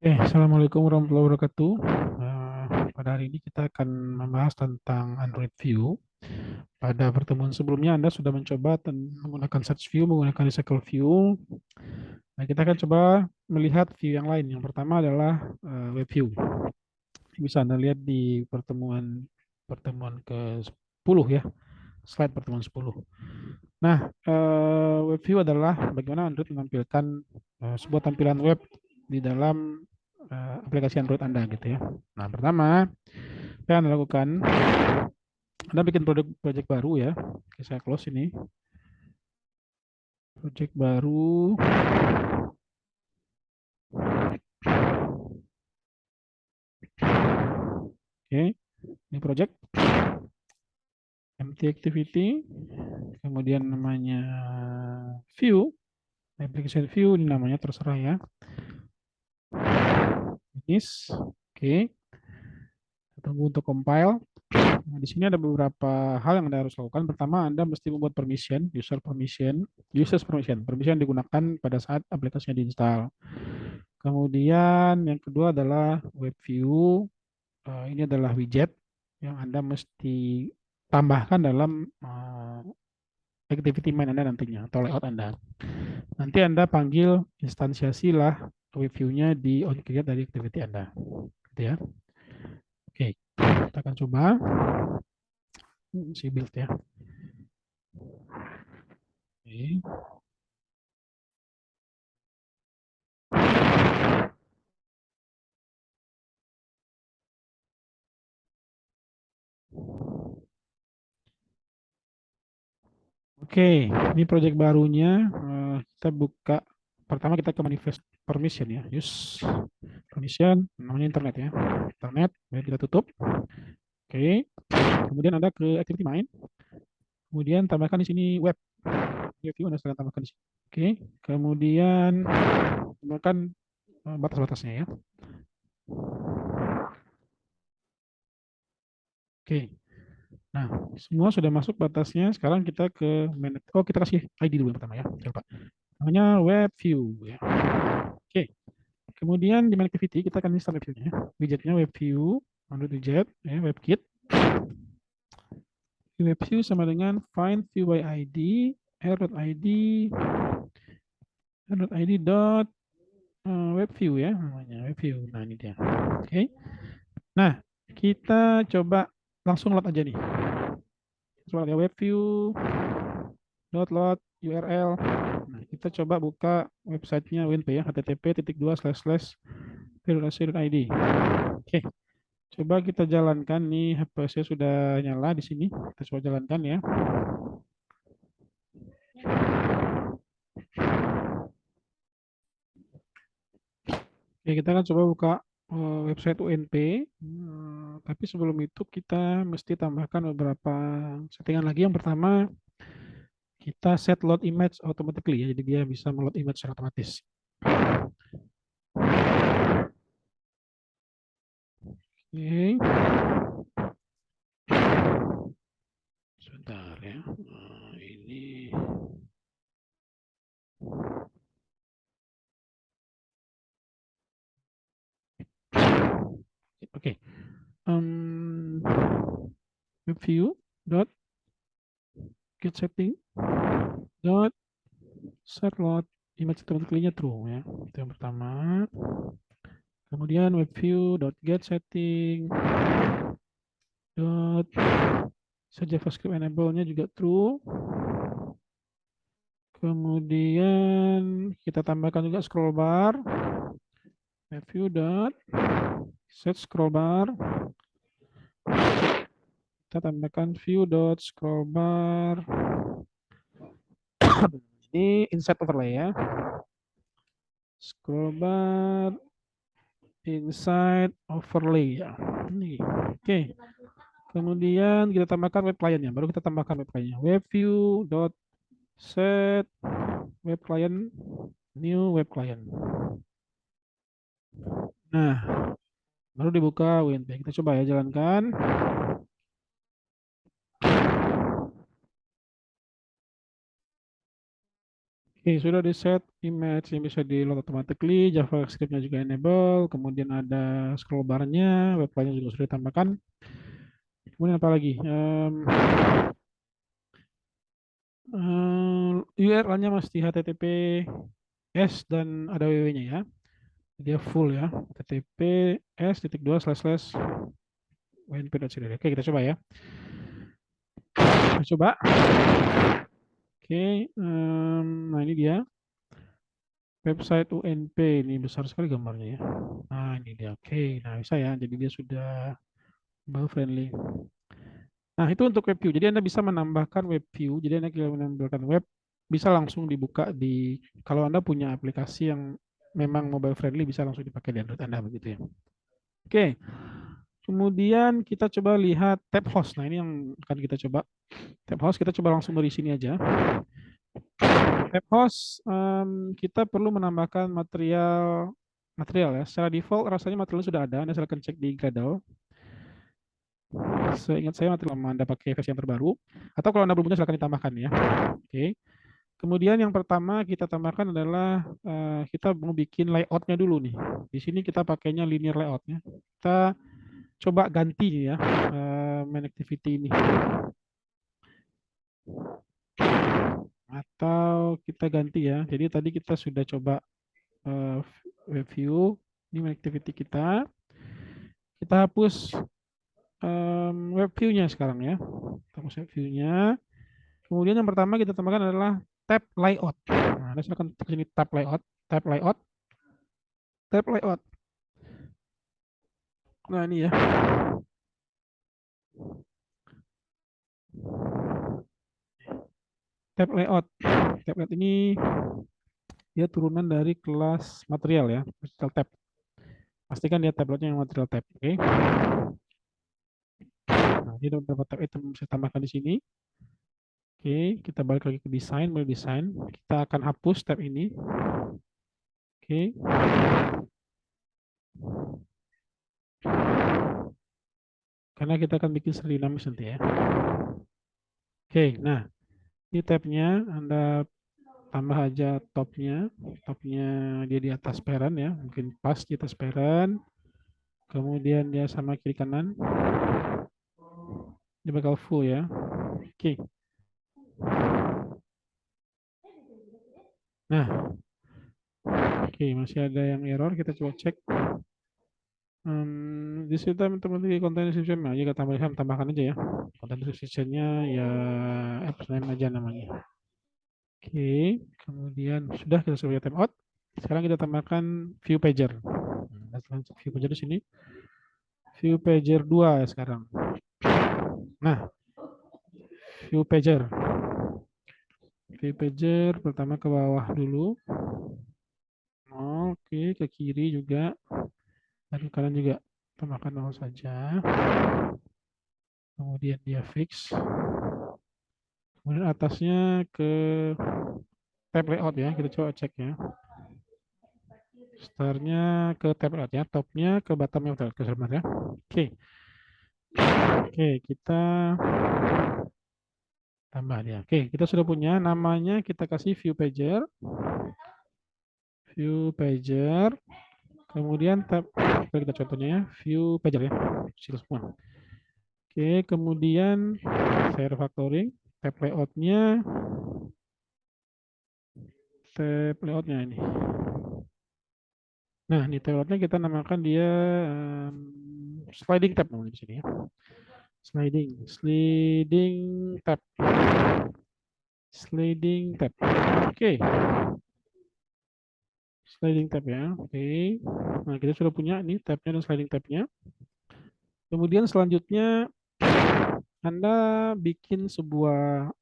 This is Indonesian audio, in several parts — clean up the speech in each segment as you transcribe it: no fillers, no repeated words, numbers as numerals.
Assalamualaikum warahmatullahi wabarakatuh. Pada hari ini kita akan membahas tentang Android View. Pada pertemuan sebelumnya Anda sudah mencoba menggunakan Search View, menggunakan Recycle View. Nah, kita akan coba melihat view yang lain. Yang pertama adalah Web View. Bisa Anda lihat di pertemuan pertemuan ke-10 ya, slide pertemuan 10. Nah, Web View adalah bagaimana Android menampilkan sebuah tampilan web di dalam aplikasi Android Anda gitu ya. Nah, pertama, yang Anda lakukan, Anda bikin project baru ya. Oke, saya close ini. Project baru. Oke, ini project empty activity. Kemudian namanya view, application view ini namanya terserah ya. Finish. Oke, tunggu untuk compile. Nah, di sini ada beberapa hal yang Anda harus lakukan. Pertama, Anda mesti membuat permission, users permission. Permission digunakan pada saat aplikasinya diinstal. Kemudian yang kedua adalah web view. Ini adalah widget yang Anda mesti tambahkan dalam activity main Anda nantinya atau layout Anda. Nanti Anda panggil instansiasilah web view-nya di onCreate dari activity Anda. Gitu ya. Oke, kita akan coba si build ya. Oke. Oke, ini project barunya. Kita buka. Pertama kita ke manifest permission ya. Use permission, namanya internet ya. Internet, kemudian kita tutup. Oke, kemudian ada ke activity main. Kemudian tambahkan di sini web. Web view Anda silahkan tambahkan di sini. Oke, kemudian tambahkan batas-batasnya ya. Oke, nah semua sudah masuk batasnya. Sekarang kita ke manage. Oh, kita kasih ID dulu yang pertama ya. Jangan lupa. Namanya web view ya. Oke. Kemudian di main activity kita akan install webview-nya. Widgetnya webview, download widget, ya, webkit. Webview sama dengan find view by ID, r.id, r.id dot webview ya namanya webview. Nah ini dia. Oke. Nah kita coba langsung load aja nih. Coba ya webview dot load URL. Nah kita coba buka websitenya WinP ya http://id. Oke. Coba kita jalankan nih, HP saya sudah nyala di sini. Kita coba jalankan ya. Oke, kita akan coba buka website UNP. Tapi sebelum itu kita mesti tambahkan beberapa settingan lagi. Yang pertama, kita set load image automatically ya. Jadi dia bisa meload image secara otomatis. Oke. Sebentar ya. Ini oke. Web view dot get setting dot set load image automatically-nya true ya. Itu yang pertama. Kemudian web view dot get setting dot set JavaScript enable-nya juga true. Kemudian kita tambahkan juga scroll bar. Web view dot set scroll bar. Kita tambahkan view dot scroll bar. Ini insert overlay ya. Scroll bar inside overlay ya. Ini. Oke. Kemudian kita tambahkan web client-nya. Baru kita tambahkan web client-nya. Web view dot set web client new web client. Nah, baru dibuka WinP. Kita coba ya jalankan. Oke, sudah di set image yang bisa di load automatically, JavaScript-nya juga enable, kemudian ada scroll bar-nya, webline juga sudah ditambahkan. Kemudian apa lagi? URL-nya mesti HTTPS dan ada www-nya ya. Dia full ya. HTTPS titik dua slash slash wnp.cd. Oke, kita coba ya. Kita coba. Oke, nah ini dia website UNP. Ini besar sekali gambarnya ya. Nah ini dia. Oke, nah bisa ya. Jadi dia sudah mobile friendly. Nah itu untuk web view. Jadi Anda bisa menambahkan web view. Jadi Anda kalau menambahkan web bisa langsung dibuka di kalau Anda punya aplikasi yang memang mobile friendly bisa langsung dipakai di Android Anda begitu ya. Oke. Kemudian kita coba lihat tab host. Nah ini yang akan kita coba. Tab host kita coba langsung dari sini aja. Tab host kita perlu menambahkan material ya. Secara default rasanya material sudah ada. Anda silahkan cek di Gradle. Seingat saya material Anda pakai versi yang terbaru. Atau kalau Anda belum punya silahkan ditambahkan ya. Oke. Kemudian yang pertama kita tambahkan adalah kita mau bikin layoutnya dulu nih. Di sini kita pakainya linear layoutnya. Kita coba ganti ya main activity ini. Atau kita ganti ya. Jadi tadi kita sudah coba web view. Ini main activity kita. Kita hapus web view-nya sekarang ya. Kita hapus web view-nya. Kemudian yang pertama kita tambahkan adalah tab layout. Nah, Anda silakan ke sini tab layout, tab layout, tab layout. Nah, ini ya. Tab layout. Tab layout ini dia turunan dari kelas material ya, material tab. Pastikan dia tabletnya yang material tab, oke? Nah, ini ada beberapa tab item saya tambahkan di sini. Oke, kita balik lagi ke desain, mulai desain. Kita akan hapus tab ini. Oke. Karena kita akan bikin secara dinamis nanti ya. Oke, nah ini tabnya Anda tambah aja topnya. Topnya dia di atas parent ya, mungkin pas di atas parent. Kemudian dia sama kiri kanan. Dia bakal full ya. Oke. Nah, oke masih ada yang error. Kita coba cek. Di situ teman-teman konten description aja kita tambahkan aja ya. Konten description-nya ya apps name aja namanya. Oke, kemudian sudah kita sudah time out. Sekarang kita tambahkan view pager. View pager di sini. View pager 2 ya sekarang. Nah, view pager. View pager pertama ke bawah dulu. Oke, ke kiri juga. Dan ke kanan juga. Tambahkan 0 saja. Kemudian dia fix. Kemudian atasnya ke tab layout ya. Kita coba cek ya. Startnya ke tab layout ya. Topnya ke bottomnya ke sebenarnya. Oke. Oke, kita tambah dia. Oke, kita sudah punya namanya, kita kasih view pager. View pager. Kemudian tab kita contohnya ya, view pager ya. Kecil semua. Oke, kemudian saya refactoring tab layoutnya. Tab layoutnya ini. Nah, ini tab layoutnya kita namakan dia sliding tab namanya di sini ya. Sliding tab. Sliding tab. Oke. Sliding tab ya. Oke. Nah, kita sudah punya nih tabnya dan sliding tabnya. Kemudian selanjutnya Anda bikin sebuah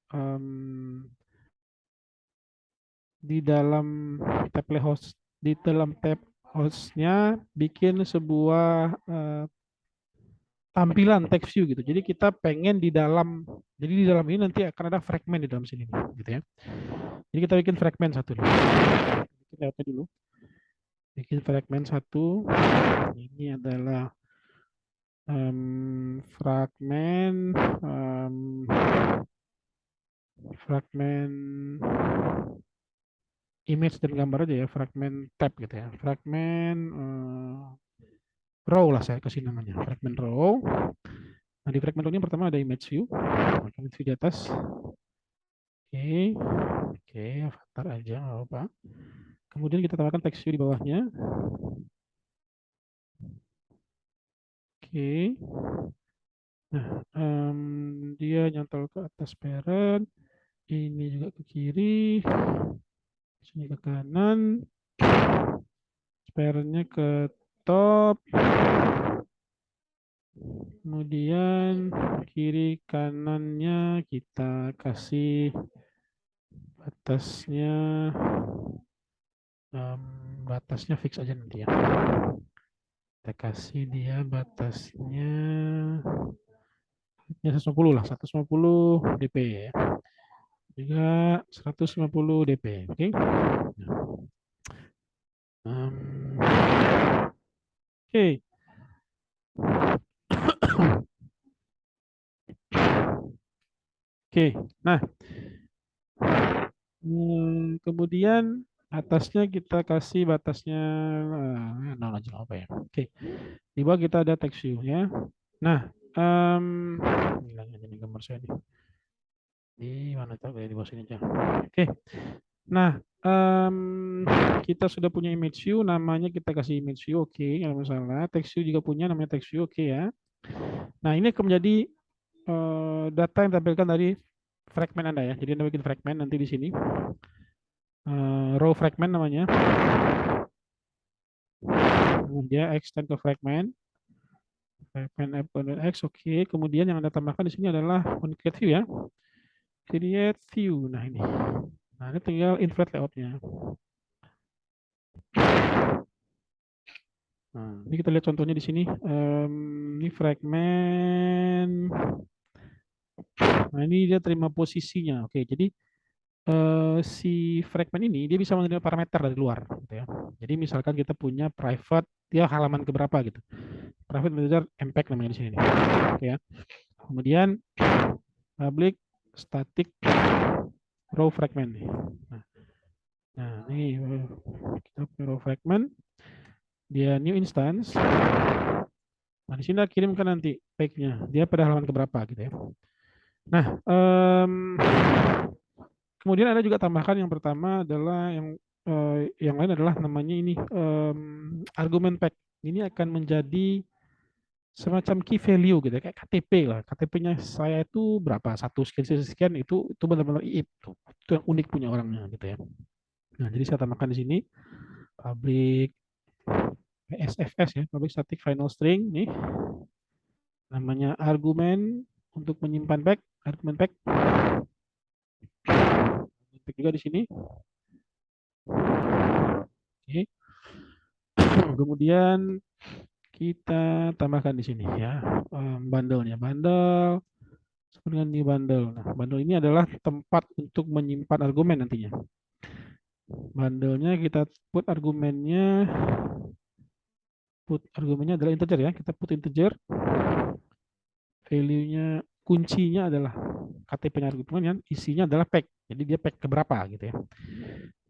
di dalam tab host di dalam tab hostnya bikin sebuah tampilan text view gitu. Jadi kita pengen jadi di dalam ini nanti akan ada fragment di dalam sini gitu ya. Jadi kita bikin fragment satu dulu. Bikin dulu. Bikin fragment satu. Ini adalah fragment fragment image dan gambar aja ya, fragment tab gitu ya. Fragment row lah saya kasih namanya, fragment row. Nah, di fragment row ini pertama ada image view. Image view di atas. Oke, oke, avatar aja nggak apa-apa. Kemudian kita tambahkan text view di bawahnya. Oke. Nah, dia nyantol ke atas parent. Ini juga ke kiri. Sini ke kanan. Parentnya ke top. Kemudian kiri kanannya kita kasih batasnya, batasnya fix aja nanti ya. Kita kasih dia batasnya 150 lah, 150 dp ya. Juga 150 dp. Oke. Oke. Oke. Nah, kemudian atasnya kita kasih batasnya nol aja apa ya. Oke. Di bawah kita ada text view ya. Nah, hilang aja nih gambar saya nih. Di mana tuh? Di bawah sini aja. Oke. Nah, kita sudah punya image view, namanya kita kasih image view, oke, nggak ada masalah. Text view juga punya, namanya text view, oke ya. Nah, ini akan menjadi data yang ditampilkan dari fragment Anda ya. Jadi Anda bikin fragment nanti di sini. Row fragment namanya. Dia extend ke fragment. Fragment f.x, oke. Kemudian yang Anda tambahkan di sini adalah on create view ya. Create view. Nah, ini. Nah, ini tinggal invert layoutnya. Nah, ini kita lihat contohnya di sini. Ini fragment. Nah, ini dia terima posisinya. Oke, jadi si fragment ini dia bisa menerima parameter dari luar, gitu ya. Jadi misalkan kita punya private, dia halaman keberapa gitu. Private integer impact namanya di sini. Oke ya. Kemudian public static row fragment. Nah, ini kita punya row fragment. Dia new instance. Nah, di sini kirimkan nanti page-nya. Dia pada halaman keberapa gitu ya. Nah, kemudian Anda juga tambahkan yang pertama adalah yang lain adalah namanya ini argumen pack. Ini akan menjadi semacam key value gitu ya, kayak KTP lah. KTP-nya saya itu berapa? Satu sekian sekian itu benar-benar IIP tuh. Itu yang unik punya orangnya gitu ya. Nah, jadi saya tambahkan di sini public SFS ya, public static final string nih. Namanya argumen untuk menyimpan pack, argumen pack. Pack juga di sini. Oke. Kemudian kita tambahkan di sini ya bundle-nya. Bundle dengan new bundle. Nah, bundle ini adalah tempat untuk menyimpan argumen nantinya. Bundle-nya kita put argumennya adalah integer ya. Kita put integer. Value-nya kuncinya adalah KTP-nya argumen yang isinya adalah pack. Jadi dia pack keberapa gitu ya.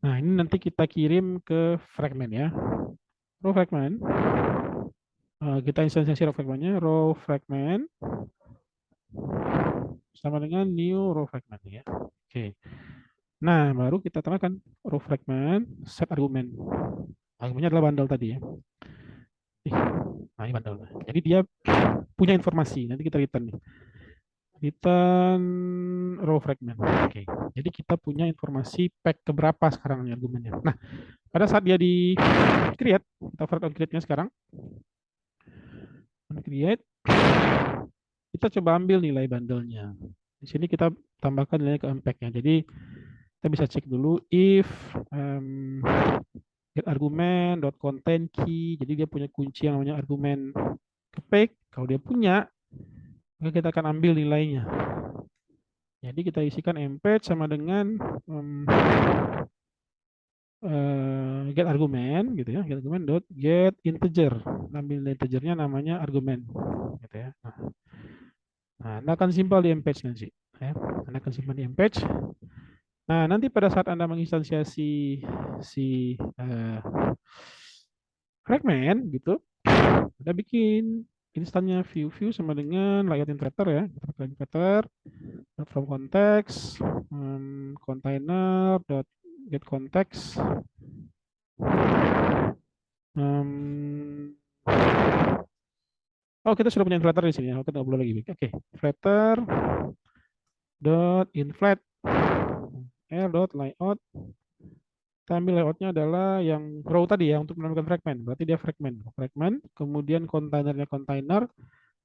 Nah, ini nanti kita kirim ke fragment ya. Row fragment. Kita instansiasi row fragment-nya. Row fragment sama dengan new row fragment ya. Oke. Nah, baru kita tambahkan row fragment set argumen. Argumennya adalah bundle tadi ya. Nah, ini bundle. Jadi dia punya informasi. Nanti kita return nih. Return row fragment. Oke. Jadi kita punya informasi pack keberapa sekarang nih argumennya. Nah, pada saat dia di create, kita on create-nya sekarang. On create, kita coba ambil nilai bundle-nya. Di sini kita tambahkan nilai ke impact-nya. Jadi kita bisa cek dulu if get argumen dot contain key. Jadi dia punya kunci yang namanya argumen ke pack. Kalau dia punya, maka kita akan ambil nilainya. Jadi kita isikan empage sama dengan get argumen gitu ya, get argumen dot get integer. Ambil integernya namanya argumen gitu ya. Nah, Anda akan simpan di empage nanti. Ya. Anda akan simpan di empage. Nah, nanti pada saat Anda menginstansiasi si fragment gitu, Anda bikin instannya view sama dengan layout interpreter ya. Interpreter from context, container dot get context, oh kita sudah punya inflator di sini ya. Kita nggak perlu lagi. Oke, inflator dot inflat r dot layout. Kita ambil layoutnya adalah yang row tadi ya untuk menambahkan fragment. Berarti dia fragment, kemudian kontainernya container,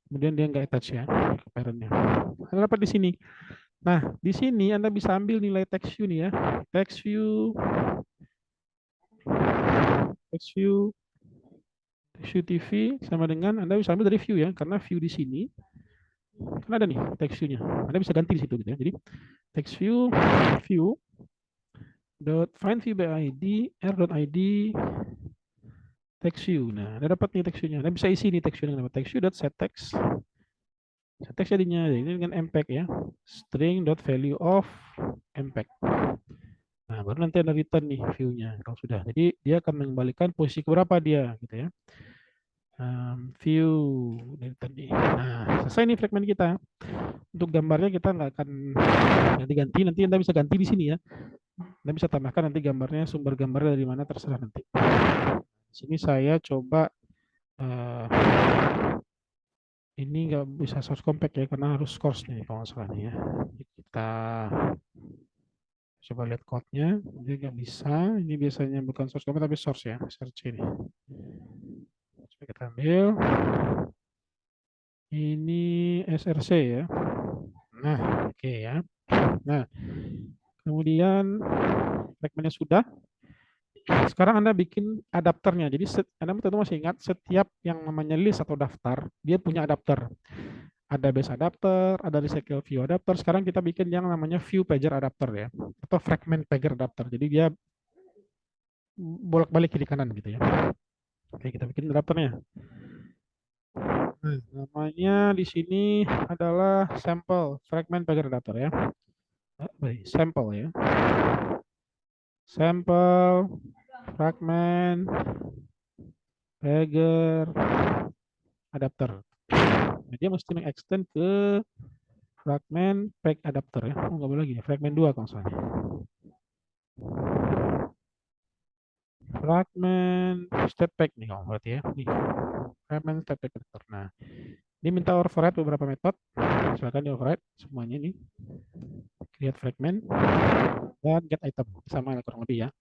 kemudian dia nggak attach ya ke parentnya. Anda dapat di sini. Nah, di sini Anda bisa ambil nilai text view nih ya. Text view, text view, text view TV sama dengan Anda bisa ambil dari view ya, karena view di sini kan ada nih text view-nya. Anda bisa ganti di situ gitu ya. Jadi text view, view dot find view by ID, r dot ID text view. Nah, Anda dapat nih text view-nya. Anda bisa isi nih text view dengan text view dot set text. Set text jadinya ini dengan mpeg ya. String dot value of mpeg. Nah, baru nanti Anda return nih view-nya kalau sudah. Jadi dia akan mengembalikan posisi berapa dia gitu ya. View tadi. Nah, selesai nih fragment kita. Untuk gambarnya kita nggak akan ganti-ganti. Nanti Anda bisa ganti di sini ya. Anda bisa tambahkan nanti gambarnya, sumber gambarnya dari mana terserah nanti. Di sini saya coba ini nggak bisa source compact ya karena harus course nih kalau nggak salah nih ya. Jadi kita coba lihat code-nya. Ini nggak bisa. Ini biasanya bukan source compact tapi source ya. Search ini. Coba kita ambil. Ini SRC ya. Nah, oke ya. Nah, kemudian fragmentnya sudah. Sekarang Anda bikin adapternya. Jadi Anda tentu masih ingat setiap yang namanya list atau daftar, dia punya adapter. Ada base adapter, ada recycle view adapter. Sekarang kita bikin yang namanya view pager adapter ya, atau fragment pager adapter. Jadi dia bolak-balik kiri kanan gitu ya. Oke, kita bikin adapternya. Nah, namanya di sini adalah sample fragment pager adapter ya. Sample ya. Sample fragment pager adapter. Nah, dia mesti mengextend ke fragment pack adapter ya. Oh, nggak boleh lagi ya. Fragment 2 kalau misalnya. Fragment step pack nih kalau berarti ya. Nih. Fragment step pack adapter. Nah, ini minta override beberapa metode. Silakan di override semuanya nih. Create fragment dan get item sama kurang lebih ya.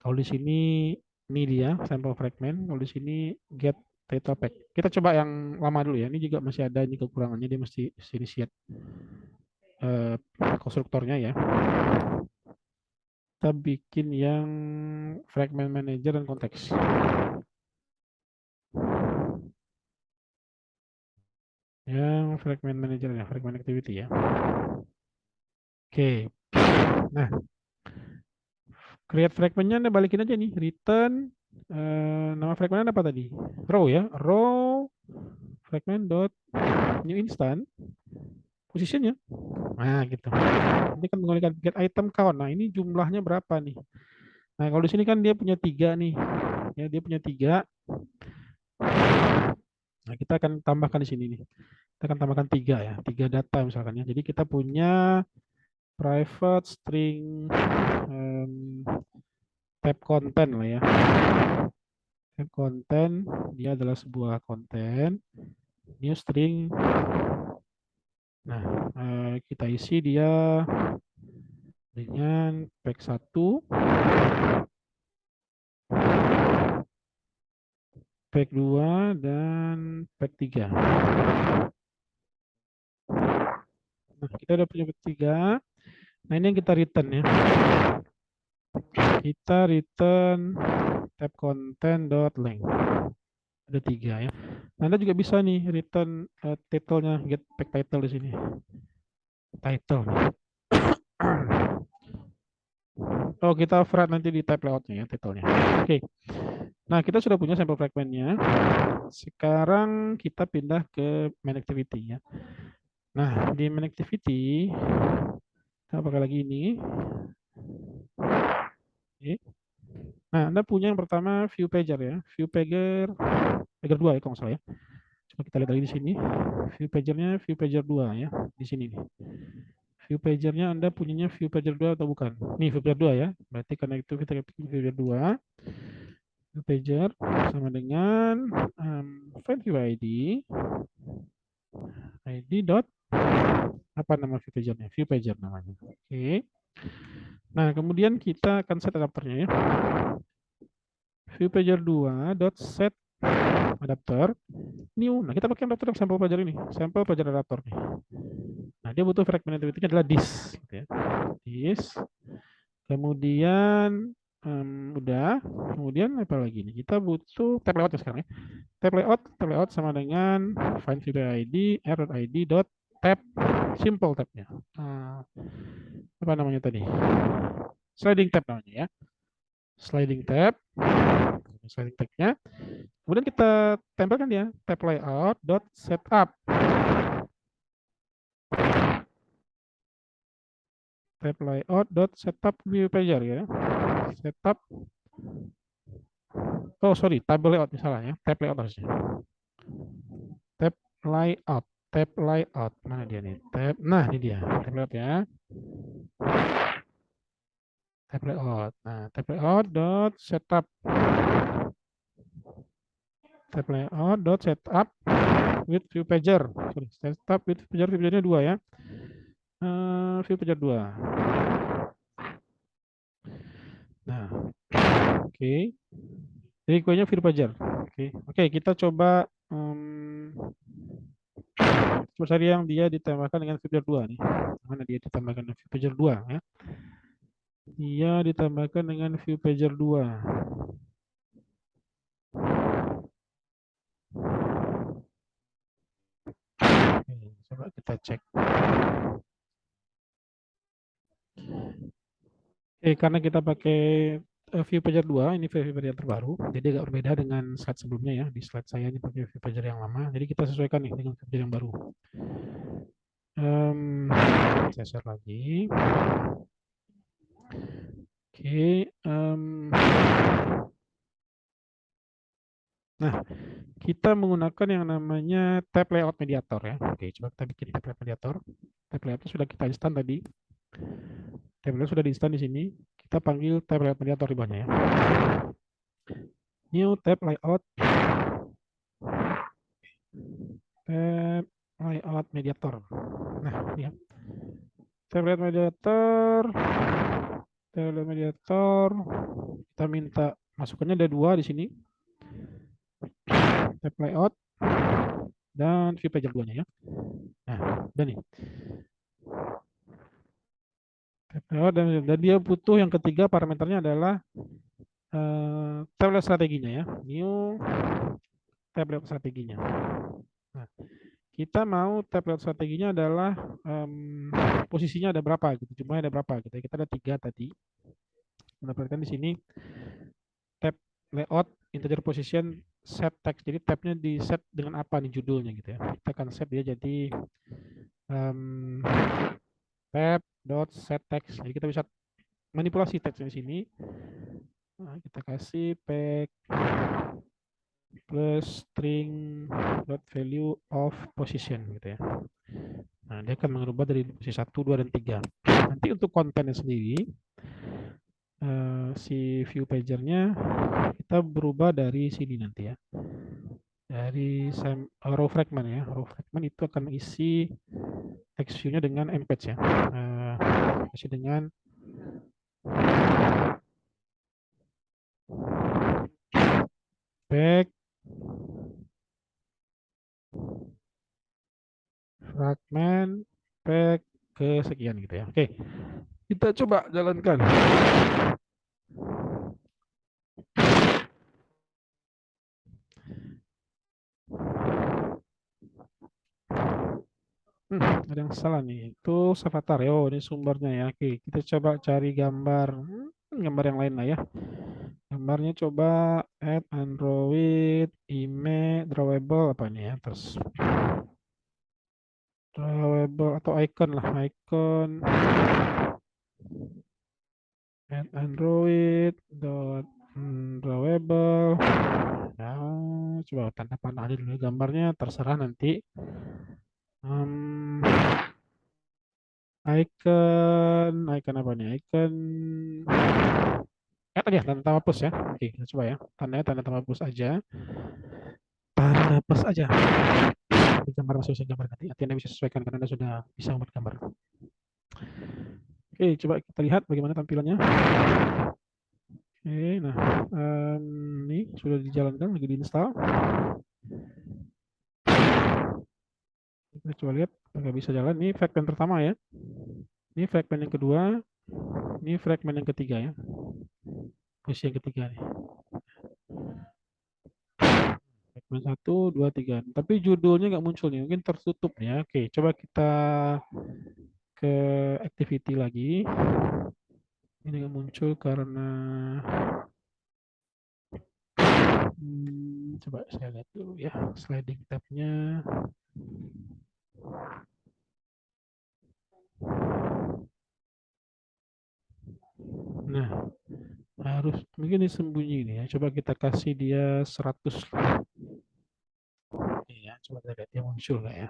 Kalau di sini ini dia sampel fragment. Kalau di sini get title pack. Kita coba yang lama dulu ya. Ini juga masih ada ini kekurangannya. Dia mesti initiate konstruktornya ya. Kita bikin yang fragment manager dan konteks. Yang fragment manager ya, fragment activity ya. Oke. Nah, create fragmentnya Anda balikin aja nih, return nama fragment apa tadi? Row ya, row fragment dot new instant positionnya. Nah, gitu. Ini kan menggunakan get item count. Nah, ini jumlahnya berapa nih? Nah, kalau di sini kan dia punya 3 nih. Ya, dia punya 3. Nah, kita akan tambahkan di sini nih. Kita akan tambahkan 3 ya, 3 data misalkan ya. Jadi kita punya private string tab content lah ya. Tab content dia adalah sebuah konten new string. Nah, kita isi dia dengan pack 1, pack 2 dan pack 3. Nah, kita udah punya pack 3. Nah, ini yang kita return ya. Kita return tab content.length. Ada 3 ya. Nah, Anda juga bisa nih return title-nya, get pack title di sini. Title. Oh, kita override nanti di type layout-nya ya, title-nya. Oke. Nah, kita sudah punya sampel fragment-nya. Sekarang kita pindah ke main activity ya. Nah, di main activity kita pakai lagi ini. Oke. Nah, Anda punya yang pertama view pager ya. View pager, pager 2 ya kalau nggak salah ya. Coba kita lihat lagi di sini. View pagernya view pager 2 ya. Di sini nih. View pagernya Anda punyanya view pager 2 atau bukan? Nih view pager 2 ya. Berarti karena itu kita ketik view pager 2. View pager sama dengan find view ID. ID dot apa nama view pagernya? View pager namanya. Oke. Nah, kemudian kita akan set adapternya ya. View pager 2 dot set adapter new. Nah, kita pakai adapter yang sampel pager ini, sampel pager adapter nih. Nah, dia butuh fragment activity-nya adalah this, gitu ya. This. Kemudian udah, kemudian apa lagi nih? Kita butuh tab layout ya sekarang ya. Tab layout sama dengan find view ID error.id dot tab simple tabnya. Apa namanya tadi? Sliding tab namanya ya. Sliding tab. Sliding tabnya. Kemudian kita tempelkan ya tab layout dot setup. Tab layout dot setup view pager ya. Setup. Oh sorry, tab layout misalnya ya. Tab layout harusnya. Tab layout. Tab layout. Mana dia nih? Tab. Nah ini dia. Tab layout ya. Tab layout. Nah tab layout dot setup. Tab layout dot setup with view pager. Sorry, setup with view pager. View pagernya 2 ya. View pager 2. Nah, oke. Okay. Jadi kuenya view pager. Oke, okay. Kita coba cari yang dia ditambahkan dengan view pager 2 nih. Mana dia ditambahkan dengan view pager 2 ya? Dia ditambahkan dengan view pager 2. Oke, coba kita cek. Oke, karena kita pakai view pager 2, ini view pager yang terbaru, jadi agak berbeda dengan slide sebelumnya ya. Di slide saya ini pakai view pager yang lama, jadi kita sesuaikan nih dengan view pager yang baru. Saya share lagi. Oke, nah kita menggunakan yang namanya tab layout mediator ya. Oke, coba kita bikin tab layout mediator. Tab layout sudah kita instan tadi. Tab layout sudah diinstan di sini. Kita panggil tab layout mediator di bawahnya ya. New tab layout. Tab layout mediator. Nah, ini ya. Tab layout mediator. Tab layout mediator. Kita minta masukannya ada 2 di sini. Tab layout dan view pager 2-nya ya. Nah, dan nih. Dan dia butuh yang ketiga parameternya adalah tab layout strateginya ya. New tab layout strateginya. Nah, kita mau tab layout strateginya adalah posisinya ada berapa gitu, jumlahnya ada berapa gitu. Kita ada 3 tadi. Mendapatkan di sini tab layout integer position set text. Jadi tabnya di set dengan apa nih judulnya gitu ya. Kita akan set dia jadi tab dot set text. Jadi kita bisa manipulasi teks di sini. Nah, kita kasih pack plus string dot value of position gitu ya. Nah, dia akan mengubah dari posisi 1, 2, dan 3. Nanti untuk kontennya sendiri, si view pagernya kita berubah dari sini nanti ya. Dari row fragment ya. Row fragment itu akan isi text view-nya dengan embed ya. Isi dengan back fragment back ke sekian gitu ya. Oke, kita coba jalankan. Ada yang salah nih. Itu avatar ya. Oh, ini sumbernya ya. Oke, kita coba cari gambar. Gambar yang lain lah ya. Gambarnya coba add Android, image, drawable apa nih ya. Terus drawable atau icon lah. Icon. Add Android dot drawable. Ya, coba tanda panah aja dulu gambarnya, terserah nanti. Hmm, icon apa nih? Icon add aja tanda tambah plus ya. Oke, kita coba ya. Tandanya tanda tambah plus aja. Tanda plus aja. Di gambar masing-masing gambar nanti. Nanti Anda bisa sesuaikan karena Anda sudah bisa membuat gambar. Oke, coba kita lihat bagaimana tampilannya. Oke, nah ini sudah dijalankan, lagi diinstal. Kita coba lihat apakah bisa jalan. Ini fragment pertama ya. Ini fragment yang kedua. Ini fragment yang ketiga ya. Posisi yang ketiga nih. Fragment 1, 2, 3. Tapi judulnya nggak muncul nih. Mungkin tertutup ya. Oke, coba kita ke activity lagi. Ini nggak muncul karena coba saya lihat dulu ya sliding tabnya. Nah, harus mungkin disembunyi ini ya. Coba kita kasih dia 100. Ya, coba kita lihat dia muncul nggak ya.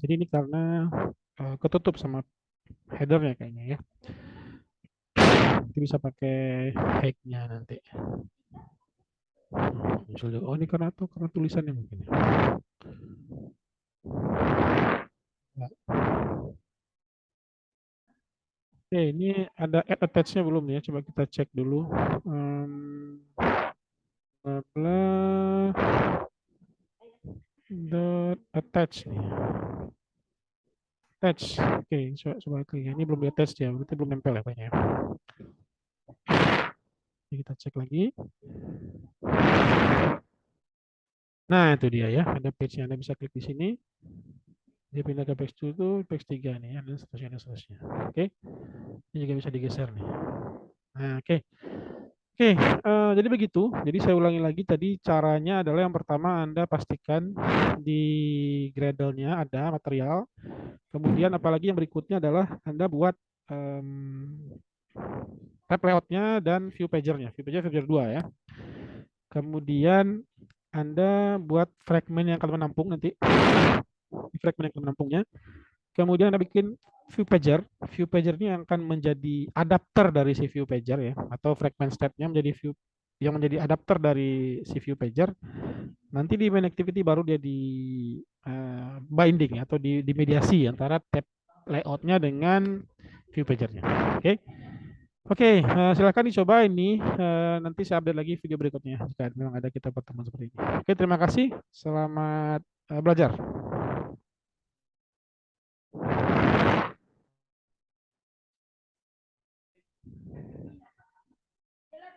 Jadi ini karena ketutup sama headernya kayaknya ya. Nanti bisa pakai hacknya nanti. Muncul juga. Oh ini karena tulisannya mungkin ya. Ya. Oke, ini ada add attach-nya belum ya? Coba kita cek dulu. Bla dot attach nih. Attach. Oke, coba klik. Ini belum di attach ya, berarti belum nempel ya kayaknya. Jadi kita cek lagi. Nah, itu dia ya. Ada page-nya. Anda bisa klik di sini. Dia pindah ke page 2 itu page 3 nih ya, dan seterusnya dan seterusnya. Oke. Ini juga bisa digeser nih. Nah, oke. Oke, jadi begitu. Jadi saya ulangi lagi tadi caranya adalah yang pertama Anda pastikan di Gradle-nya ada material. Kemudian apalagi yang berikutnya adalah Anda buat tab layout-nya dan view pager-nya. View pager 2 ya. Kemudian Anda buat fragment yang akan menampung nanti. Fragment yang akan menampungnya. Kemudian Anda bikin view pager. View pager ini akan menjadi adapter dari si view pager ya, atau fragment step-nya menjadi view yang menjadi adapter dari si view pager. Nanti di main activity baru dia di binding atau di mediasi antara tab layout-nya dengan view pager-nya. Oke. Oke, silakan dicoba ini. Nanti saya update lagi video berikutnya jika memang ada kita pertemuan seperti ini. Oke, terima kasih. Selamat belajar.